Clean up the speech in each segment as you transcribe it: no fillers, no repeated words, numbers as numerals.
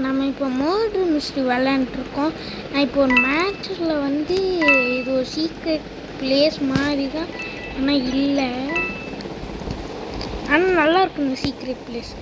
நம்ம இப்போ murder mystery விளையாண்டுருக்கோம். நான் இப்போ ஒரு மேட்ச்சில் வந்து இது ஒரு சீக்ரெட் பிளேஸ் மாதிரி தான், ஆனால் இல்லை. ஆனால் நல்லாயிருக்கு இந்த சீக்ரெட் பிளேஸ்.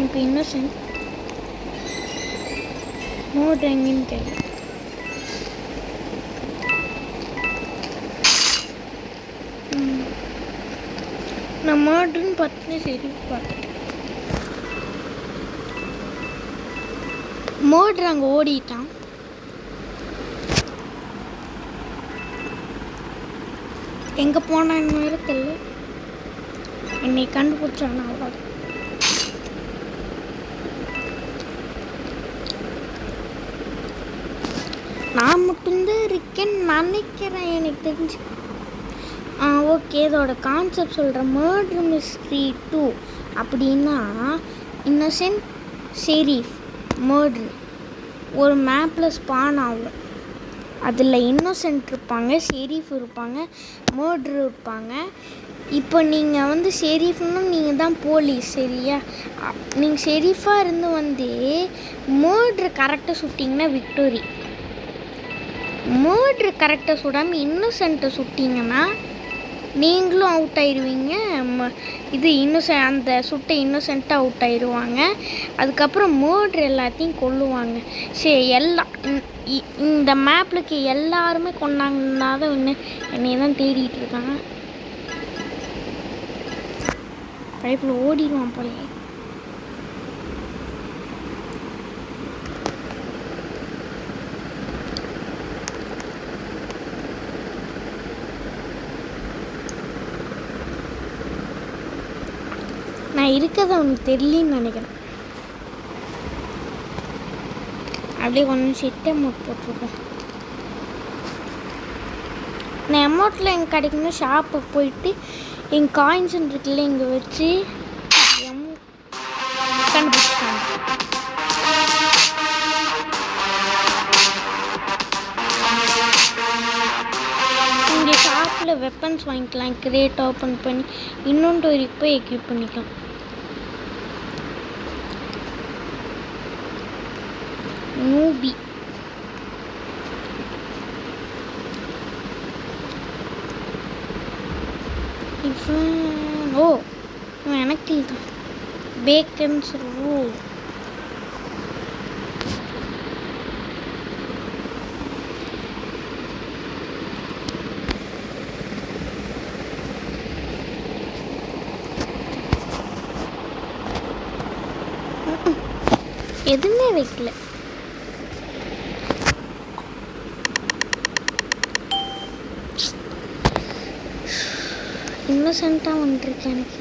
இப்போ இன்னோசென்ட் மர்டர் எங்கேன்னு தெரியல. நான் மர்டர்னு பார்த்துட்டு சரி பார்த்துட்டேன். மர்டர் அங்கே ஓடிட்டான். எங்கே போனான்னு வேறு தெரியல. என்னை கண்டுபிடிச்சானா அவ்வளோ. நான் மட்டும்தான் இருக்கேன்னு நினைக்கிறேன் எனக்கு தெரிஞ்சு. ஓகே, இதோட கான்செப்ட் சொல்கிறேன். மர்டர் மிஸ்ட்ரி 2 அப்படின்னா இன்னோசென்ட், ஷெரீஃப், மர்டர் ஒரு மேப்பில் ஸ்பான் ஆகும். அதில் இன்னோசென்ட் இருப்பாங்க, ஷெரீஃப் இருப்பாங்க, மர்டர் இருப்பாங்க. இப்போ நீங்கள் வந்து ஷெரீஃப்னு நீங்கள் தான் போலீஸ், சரியா? நீங்கள் ஷெரீஃபாக இருந்து வந்து மர்டர் கரெக்டாக சுட்டிங்கன்னா விக்டோரி. மர்டர் கரெக்டாக சுடாமல் இன்னோசென்ட்டை சுட்டிங்கன்னா நீங்களும் அவுட் ஆயிடுவீங்க. இது அந்த சுட்ட இன்னோசென்ட்டாக அவுட் ஆயிடுவாங்க. அதுக்கப்புறம் மர்டர் எல்லாத்தையும் கொல்லுவாங்க. சரி, இந்த மேப்லுக்கு எல்லாருமே கொண்டாங்கன்னா தான் என்னை தான் தேடிட்டு இருக்காங்க. பைப்பில் ஓடிடுவான் போல. நான் இருக்கிறது அவனுக்கு தெரியலன்னு நினைக்கிறேன். அப்படியே கொஞ்சம் செட் அமௌண்ட் போட்டிருக்கோம். நான் அமௌண்ட்டில் எங்கே கிடைக்கணும், ஷாப்புக்கு போயிட்டு எங்கள் காயின்ஸ் இருக்குல்ல இங்கே வச்சு கண்டுபிடிச்சிட்டாங்க. இங்கே ஷாப்பில் வெப்பன்ஸ் வாங்கிக்கலாம். கிரேட் ஓப்பன் பண்ணி இன்னொன்று வரைக்கும் போய் எக்யூப் பண்ணிக்கலாம். நூபி எனக்கு இதுதான் பேக்கன்ஸ். எதுவுமே வைக்கல. இன்னோசென்ட்டாக வந்துருக்கு எனக்கு.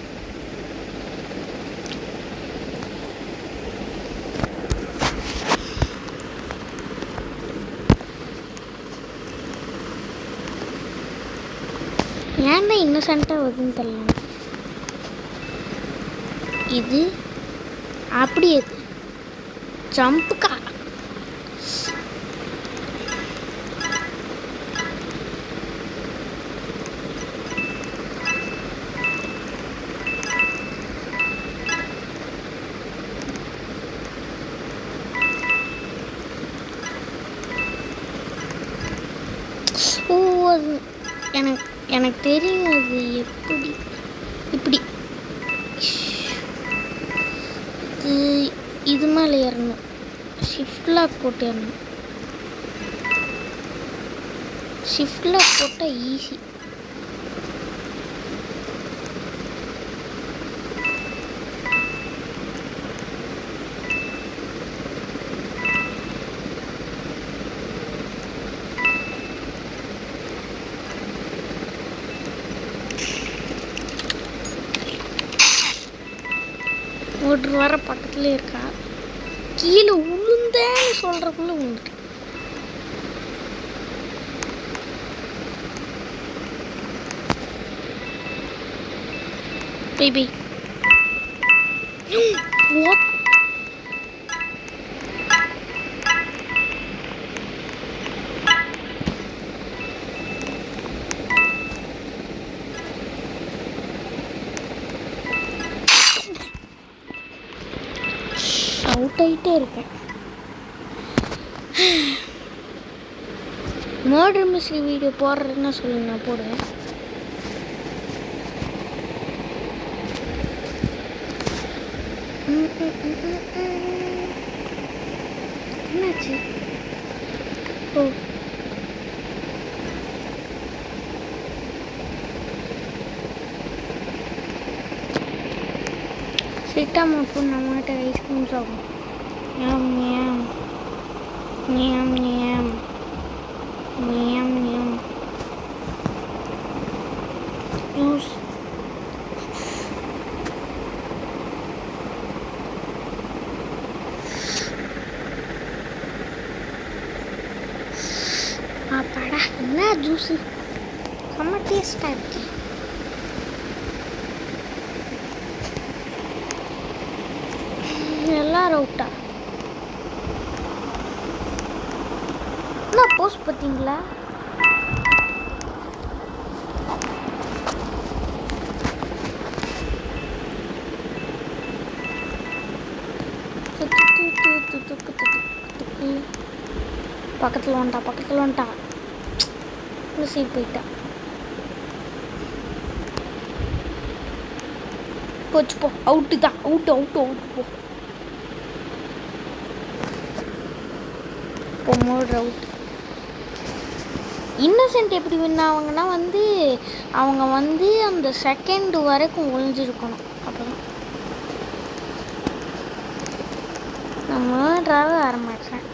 ஏன்டா இன்னோசென்ட்டாக வருதுன்னு தெரியல. இது அப்படி ஜம்புக்கா அது எனக்கு தெரியும். அது எப்படி இப்படி இது மேலே ஏறணும். ஷிஃப்ட் லாக் போட்டு ஏறணும். ஷிஃப்ட் லாக் போட்டால் ஈஸி. ஒரு வர பக்கத்துல இருக்கா. கீழே உளுந்தேன்னு சொல்றதுக்குள்ள உண்டு. Baby what? அவுட் ஆகிட்டே இருக்கேன். மர்டர் மிஸ்ட்ரி வீடியோ போடுறதுன்னா சொல்லுங்க, நான் போடுவேன். என்னாச்சு? ஓ, சிட்டா மட்டும் நம்மகிட்ட ஐஸ்கிரீம் சாப்பிடும். ஞாம் ஞாம் ஞாம் ஞாம் ஞாம் ஞாம். யூஸ் அப்பாடா, என்ன ஜூஸு, செம்ம டேஸ்டாக இருக்கு. எல்லாரும் அவுட்டா? என்ன போஸ்ட் பார்த்தீங்களா? பக்கத்தில் வந்துட்டா. சீட் போயிட்டா. போச்சு போ, அவுட்டு தான். அவுட்டு போ. மோட் அவுட். இன்னசென்ட் எப்படி வின் ஆவாங்கன்னா அவங்க அந்த செகண்ட் வரைக்கும் ஒழிஞ்சிருக்கணும். அப்போதான் நான் மர்டராகவே ஆரம்பிச்சேன்.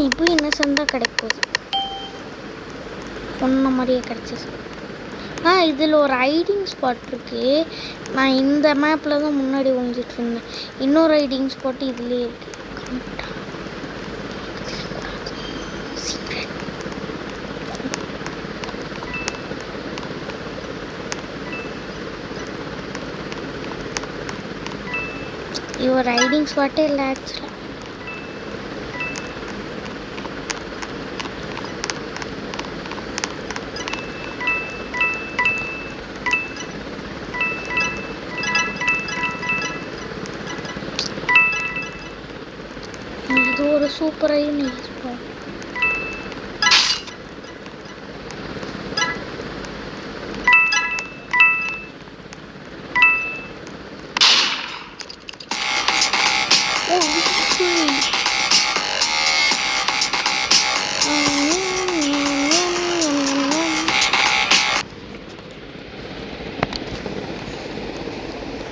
இப்போ இன்னசென்ட் தான் கிடைக்க போகுது. சொன்ன மாதிரியே கிடச்சிது. இதில் ஒரு ரைடிங் ஸ்பாட் இருக்குது. நான் இந்த மேப்பில் தான் முன்னாடி ஒழிஞ்சிட்டு இருந்தேன். இன்னொரு ரைடிங் ஸ்பாட்டு இதுலேயே இருக்குது. இது ஒரு ரைடிங் ஸ்பாட்டே இல்லை ஆக்சுவலாக. இது ஒரு சூப்பரான spot.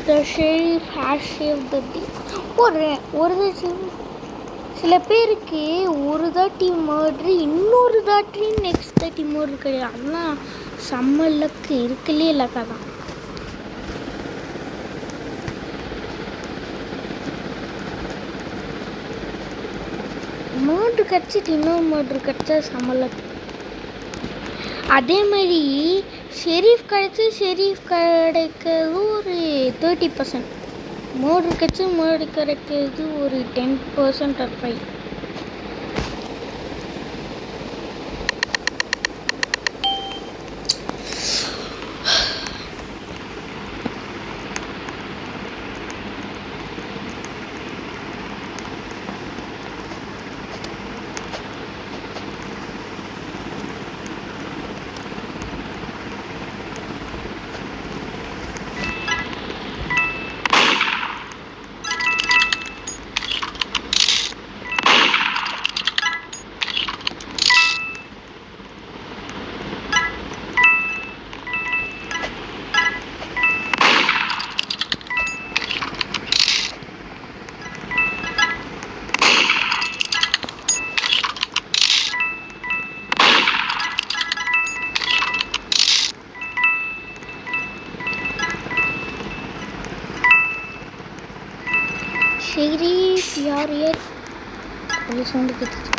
The sheriff has saved the day. ஒரு சில பேருக்கு ஒரு தாட்டி மர்டர், இன்னொரு தாட்டி நெக்ஸ்ட் தாட்டி மர்டர் கிடையாது. அதெல்லாம் செம்ம லக்கு, இருக்கலே லக்கா தான். மர்டர் கிடச்சிட்டு இன்னொரு மர்டர் கிடச்சா செம்ம லக்கு. அதே மாதிரி ஷெரீஃப் கிடைக்கிறது ஒரு 30%. மர்டர் கிடைக்கிறது ஒரு 10% or 5%. ஷெரீஃப் யார் ஒரு சவுண்டு கேட்டுச்சு.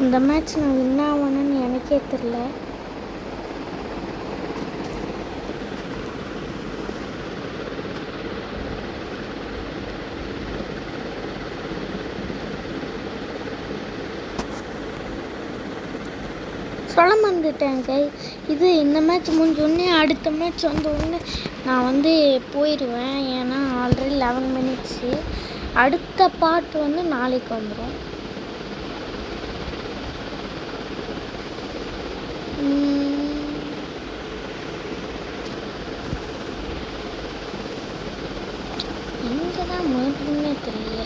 இந்த மேட்ச் நான் வின் ஆவேன்னு எனக்கே தெரியல. சொல்ல மறந்துட்டேங்க. இது இந்த மேட்ச் முடிஞ்சோடனே அடுத்த மேட்ச் வந்தோடனே நான் வந்து போயிடுவேன். ஏன்னா ஆல்ரெடி 11 மினிட்ஸு. அடுத்த பார்ட் வந்து நாளைக்கு வந்துடும். எங்கே தான் மாட்டுன்னே தெரியல.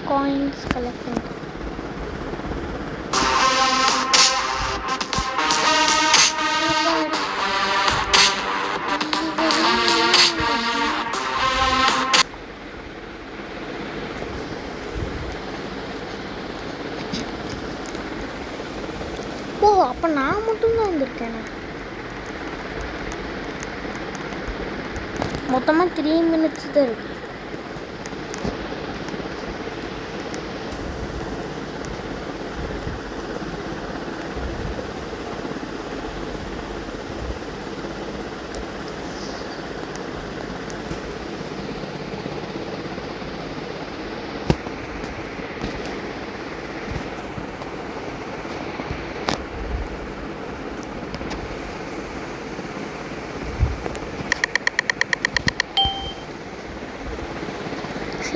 Coins collecting. ஓ, அப்போ நான் மட்டும்தான் வந்திருக்கேன். மொத்தமாக 3 மினிட்ஸ் தான் இருக்கு.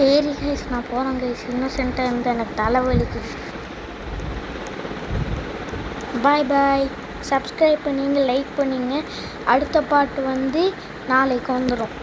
சரி கைஸ், நான் போகிறேன் கைஸ். இன்னசென்ட்டாக இருந்து எனக்கு தலைவலிக்குது. பாய் பாய். சப்ஸ்கிரைப் பண்ணிங்க, லைக் பண்ணிங்க. அடுத்த பாட்டு வந்து நாளைக்கு வந்துடும்.